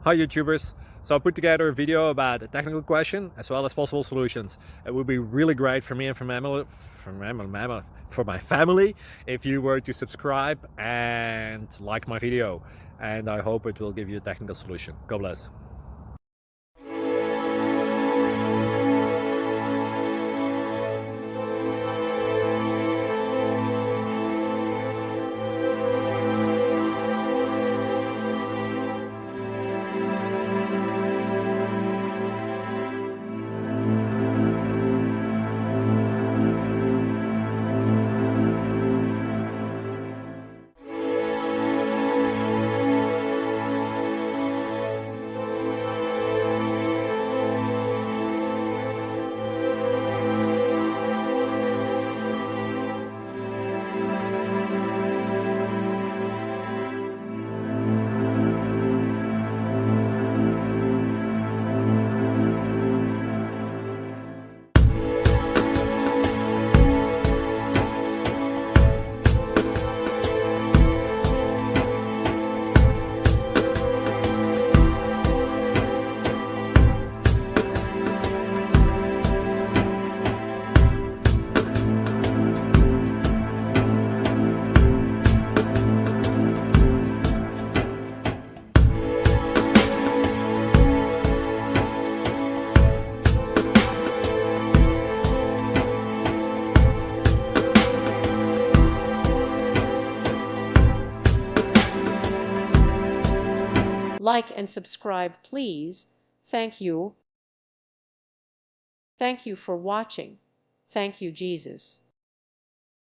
Hi YouTubers. So I put together a video about a technical question as well as possible solutions. It would be really great for me and for my family if you were to subscribe and like my video. And I hope it will give you a technical solution. God bless. Like and subscribe, please. Thank you. Thank you for watching. Thank you, Jesus.